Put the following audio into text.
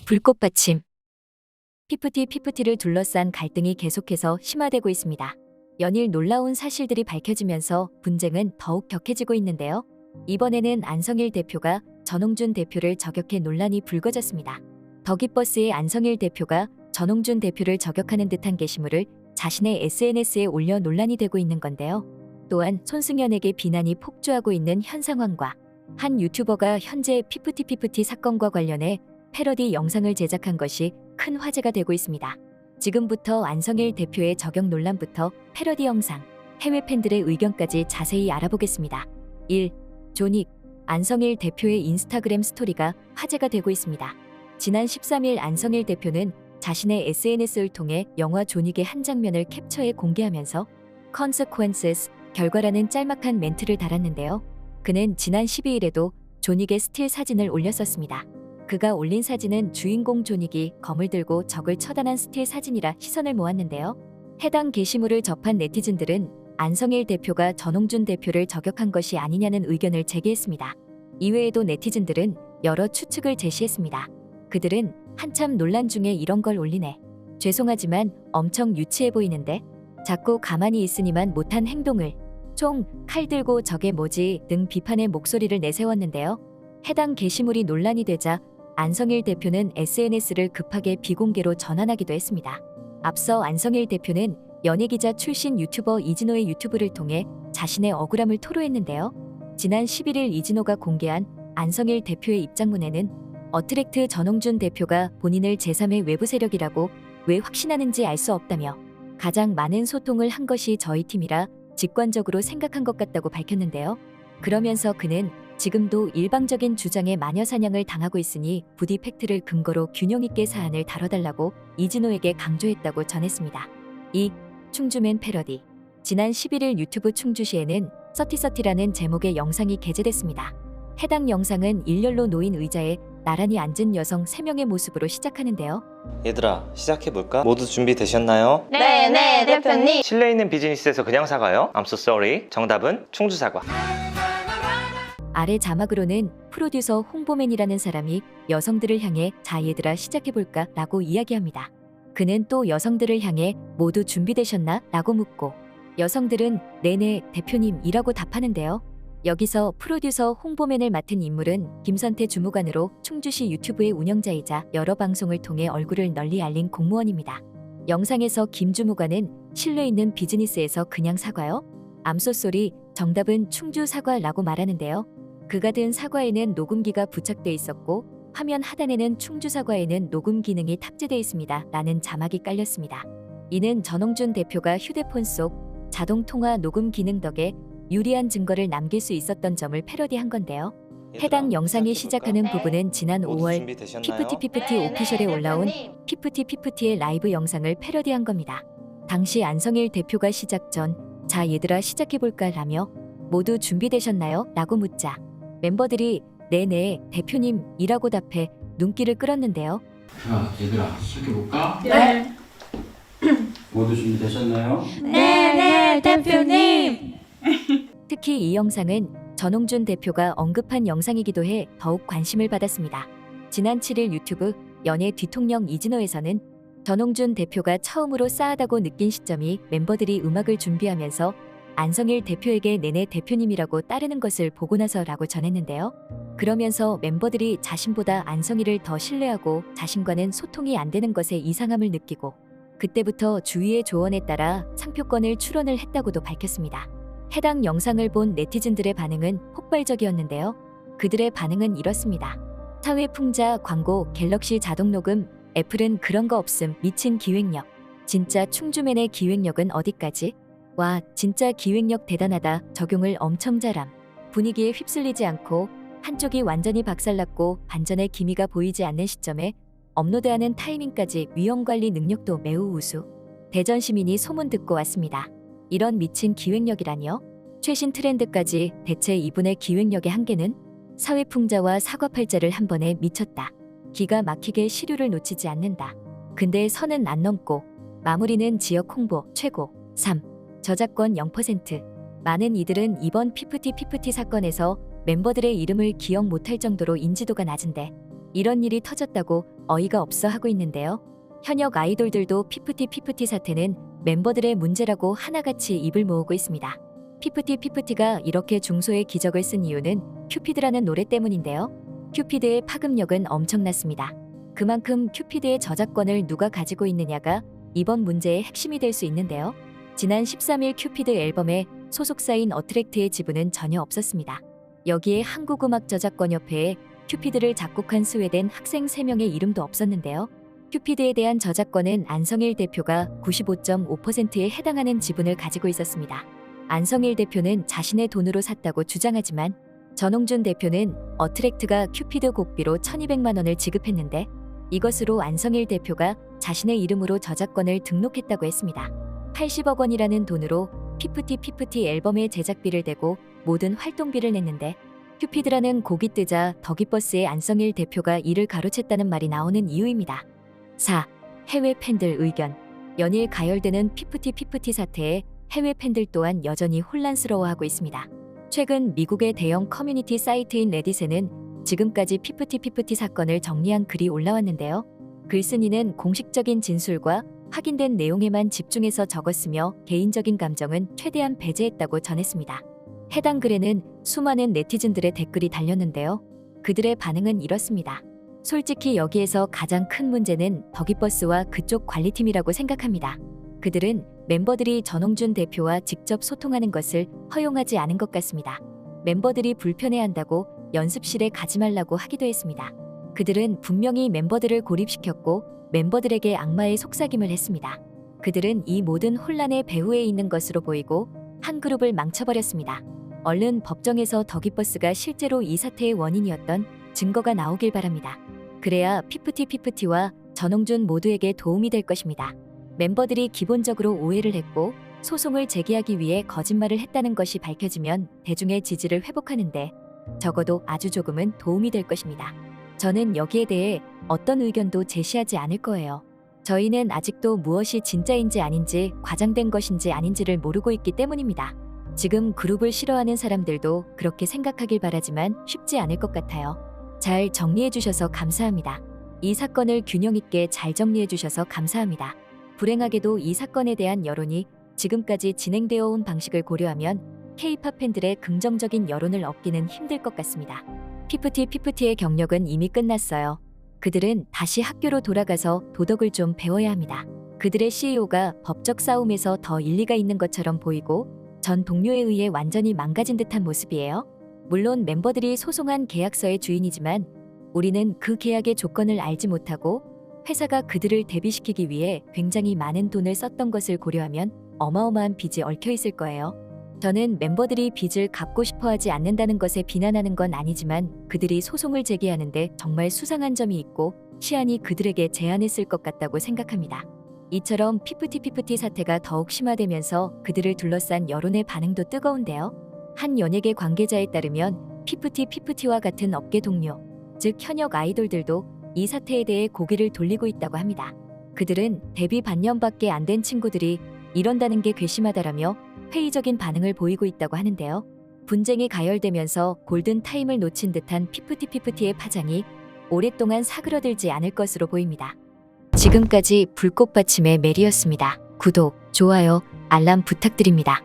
불꽃받침. 피프티를 둘러싼 갈등이 계속해서 심화되고 있습니다. 연일 놀라운 사실들이 밝혀지면서 분쟁은 더욱 격해지고 있는데요. 이번에는 안성일 대표가 전홍준 대표를 저격해 논란이 불거졌습니다. 더기버스의 안성일 대표가 전홍준 대표를 저격하는 듯한 게시물을 자신의 SNS에 올려 논란이 되고 있는 건데요. 또한 손승연에게 비난이 폭주하고 있는 현 상황과 한 유튜버가 현재 피프티 사건과 관련해 패러디 영상을 제작한 것이 큰 화제가 되고 있습니다. 지금부터 안성일 대표의 저격 논란부터 패러디 영상, 해외 팬들의 의견까지 자세히 알아보겠습니다. 1. 조닉. 안성일 대표의 인스타그램 스토리가 화제가 되고 있습니다. 지난 13일 안성일 대표는 자신의 SNS를 통해 영화 조닉의 한 장면을 캡처해 공개하면서 consequences, 결과라는 짤막한 멘트를 달았는데요. 그는 지난 12일에도 조닉의 스틸 사진을 올렸었습니다. 그가 올린 사진은 주인공 조닉이 검을 들고 적을 처단한 스틸 사진이라 시선을 모았는데요. 해당 게시물을 접한 네티즌들은 안성일 대표가 전홍준 대표를 저격한 것이 아니냐는 의견을 제기했습니다. 이외에도 네티즌들은 여러 추측을 제시했습니다. 그들은 한참 논란 중에 이런 걸 올리네. 죄송하지만 엄청 유치해 보이는데? 자꾸 가만히 있으니만 못한 행동을. 총, 칼 들고 저게 뭐지? 등 비판의 목소리를 내세웠는데요. 해당 게시물이 논란이 되자 안성일 대표는 SNS를 급하게 비공개로 전환하기도 했습니다. 앞서 안성일 대표는 연예기자 출신 유튜버 이진호의 유튜브를 통해 자신의 억울함을 토로했는데요. 지난 11일 이진호가 공개한 안성일 대표의 입장문에는 어트랙트 전홍준 대표가 본인을 제3의 외부 세력이라고 왜 확신하는지 알 수 없다며 가장 많은 소통을 한 것이 저희 팀이라 직관적으로 생각한 것 같다고 밝혔는데요. 그러면서 그는 지금도 일방적인 주장에 마녀사냥을 당하고 있으니 부디 팩트를 근거로 균형 있게 사안을 다뤄달라고 이진호에게 강조했다고 전했습니다. 2. 충주맨 패러디. 지난 11일 유튜브 충주시에는 서티서티라는 제목의 영상이 게재됐습니다. 해당 영상은 일렬로 놓인 의자에 나란히 앉은 여성 3명의 모습으로 시작하는데요. 얘들아, 시작해볼까? 모두 준비되셨나요? 네, 대표님. 실내 있는 비즈니스에서 그냥 사과요? I'm so sorry. 정답은 충주 사과. 아래 자막으로는 프로듀서 홍보맨이라는 사람이 여성들을 향해 자 얘들아 시작해볼까? 라고 이야기합니다. 그는 또 여성들을 향해 모두 준비되셨나? 라고 묻고 여성들은 네네 대표님이라고 답하는데요. 여기서 프로듀서 홍보맨을 맡은 인물은 김선태 주무관으로 충주시 유튜브의 운영자이자 여러 방송을 통해 얼굴을 널리 알린 공무원입니다. 영상에서 김 주무관은 실내 있는 비즈니스에서 그냥 사과요? 암소소리, 정답은 충주 사과라고 말하는데요. 그가 든 사과에는 녹음기가 부착돼 있었고 화면 하단에는 충주 사과에는 녹음 기능이 탑재돼 있습니다. 라는 자막이 깔렸습니다. 이는 전홍준 대표가 휴대폰 속 자동 통화 녹음 기능 덕에 유리한 증거를 남길 수 있었던 점을 패러디한 건데요. 해당 영상이 시작하는 부분은 지난 5월 피프티 오피셜에 올라온 피프티의 라이브 영상을 패러디한 겁니다. 당시 안성일 대표가 시작 전 자 얘들아 시작해볼까 라며 모두 준비되셨나요? 라고 묻자 멤버들이 네네 대표님이라고 답해 눈길을 끌었는데요. 자 얘들아 시작해볼까? 네. 모두 준비되셨나요? 네, 대표님. 특히 이 영상은 전홍준 대표가 언급한 영상이기도 해 더욱 관심을 받았습니다. 지난 7일 유튜브 연예 뒤통령 이진호에서는 전홍준 대표가 처음으로 싸하다고 느낀 시점이 멤버들이 음악을 준비하면서 안성일 대표에게 네네 대표님이라고 따르는 것을 보고 나서라고 전했는데요. 그러면서 멤버들이 자신보다 안성일을 더 신뢰하고 자신과는 소통이 안 되는 것에 이상함을 느끼고 그때부터 주위의 조언에 따라 상표권을 출원을 했다고도 밝혔습니다. 해당 영상을 본 네티즌들의 반응은 폭발적이었는데요. 그들의 반응은 이렇습니다. 사회풍자 광고 갤럭시 자동녹음 애플은 그런 거 없음 미친 기획력. 진짜 충주맨의 기획력은 어디까지? 와 진짜 기획력 대단하다. 적용을 엄청 잘함. 분위기에 휩쓸리지 않고 한쪽이 완전히 박살났고 반전의 기미가 보이지 않는 시점에 업로드하는 타이밍까지 위험관리 능력도 매우 우수. 대전 시민이 소문 듣고 왔습니다. 이런 미친 기획력이라니요? 최신 트렌드까지 대체 이분의 기획력의 한계는? 사회풍자와 사과팔자를 한 번에 미쳤다. 기가 막히게 시류를 놓치지 않는다. 근데 선은 안 넘고 마무리는 지역 홍보 최고. 3. 저작권 0%. 많은 이들은 이번 피프티 사건에서 멤버들의 이름을 기억 못할 정도로 인지도가 낮은데 이런 일이 터졌다고 어이가 없어 하고 있는데요. 현역 아이돌들도 피프티 사태는 멤버들의 문제라고 하나같이 입을 모으고 있습니다. 피프티가 이렇게 중소의 기적을 쓴 이유는 큐피드라는 노래 때문인데요. 큐피드의 파급력은 엄청났습니다. 그만큼 큐피드의 저작권을 누가 가지고 있느냐가 이번 문제의 핵심이 될 수 있는데요. 지난 13일 큐피드 앨범에 소속사인 어트랙트의 지분은 전혀 없었습니다. 여기에 한국음악저작권협회에 큐피드를 작곡한 스웨덴 학생 3명의 이름도 없었는데요. 큐피드에 대한 저작권은 안성일 대표가 95.5%에 해당하는 지분을 가지고 있었습니다. 안성일 대표는 자신의 돈으로 샀다고 주장하지만 전홍준 대표는 어트랙트가 큐피드 곡비로 1200만 원을 지급했는데 이것으로 안성일 대표가 자신의 이름으로 저작권을 등록했다고 했습니다. 80억 원이라는 돈으로 피프티 앨범의 제작비를 대고 모든 활동비를 냈는데 큐피드라는 곡이 뜨자 더기버스의 안성일 대표가 이를 가로챘다는 말이 나오는 이유입니다. 4. 해외 팬들 의견. 연일 가열되는 피프티 사태에 해외 팬들 또한 여전히 혼란스러워하고 있습니다. 최근 미국의 대형 커뮤니티 사이트인 레딧에는 지금까지 피프티 사건을 정리한 글이 올라왔는데요. 글쓴이는 공식적인 진술과 확인된 내용에만 집중해서 적었으며 개인적인 감정은 최대한 배제했다고 전했습니다. 해당 글에는 수많은 네티즌들의 댓글이 달렸는데요. 그들의 반응은 이렇습니다. 솔직히 여기에서 가장 큰 문제는 더기버스와 그쪽 관리팀이라고 생각합니다. 그들은 멤버들이 전홍준 대표와 직접 소통하는 것을 허용하지 않은 것 같습니다. 멤버들이 불편해한다고 연습실에 가지 말라고 하기도 했습니다. 그들은 분명히 멤버들을 고립시켰고 멤버들에게 악마의 속삭임을 했습니다. 그들은 이 모든 혼란의 배후에 있는 것으로 보이고 한 그룹을 망쳐버렸습니다. 얼른 법정에서 더기버스가 실제로 이 사태의 원인이었던 증거가 나오길 바랍니다. 그래야 피프티와 전홍준 모두에게 도움이 될 것입니다. 멤버들이 기본적으로 오해를 했고 소송을 제기하기 위해 거짓말을 했다는 것이 밝혀지면 대중의 지지를 회복하는데 적어도 아주 조금은 도움이 될 것입니다. 저는 여기에 대해 어떤 의견도 제시하지 않을 거예요. 저희는 아직도 무엇이 진짜인지 아닌지 과장된 것인지 아닌지를 모르고 있기 때문입니다. 지금 그룹을 싫어하는 사람들도 그렇게 생각하길 바라지만 쉽지 않을 것 같아요. 잘 정리해 주셔서 감사합니다. 이 사건을 균형 있게 잘 정리해 주셔서 감사합니다. 불행하게도 이 사건에 대한 여론이 지금까지 진행되어 온 방식을 고려하면 K-팝 팬들의 긍정적인 여론을 얻기는 힘들 것 같습니다. 피프티의 경력은 이미 끝났어요. 그들은 다시 학교로 돌아가서 도덕을 좀 배워야 합니다. 그들의 CEO가 법적 싸움에서 더 일리가 있는 것처럼 보이고 전 동료에 의해 완전히 망가진 듯한 모습이에요. 물론 멤버들이 소송한 계약서의 주인이지만 우리는 그 계약의 조건을 알지 못하고 회사가 그들을 데뷔시키기 위해 굉장히 많은 돈을 썼던 것을 고려하면 어마어마한 빚이 얽혀 있을 거예요. 저는 멤버들이 빚을 갚고 싶어 하지 않는다는 것에 비난하는 건 아니지만 그들이 소송을 제기하는데 정말 수상한 점이 있고 시안이 그들에게 제한했을 것 같다고 생각합니다. 이처럼 피프티 사태가 더욱 심화되면서 그들을 둘러싼 여론의 반응도 뜨거운데요. 한 연예계 관계자에 따르면 피프티와 같은 업계 동료, 즉 현역 아이돌들도 이 사태에 대해 고개를 돌리고 있다고 합니다. 그들은 데뷔 반년밖에 안 된 친구들이 이런다는 게 괘씸하다라며 회의적인 반응을 보이고 있다고 하는데요. 분쟁이 가열되면서 골든타임을 놓친 듯한 피프티의 파장이 오랫동안 사그러들지 않을 것으로 보입니다. 지금까지 불꽃받침의 메리였습니다. 구독, 좋아요, 알람 부탁드립니다.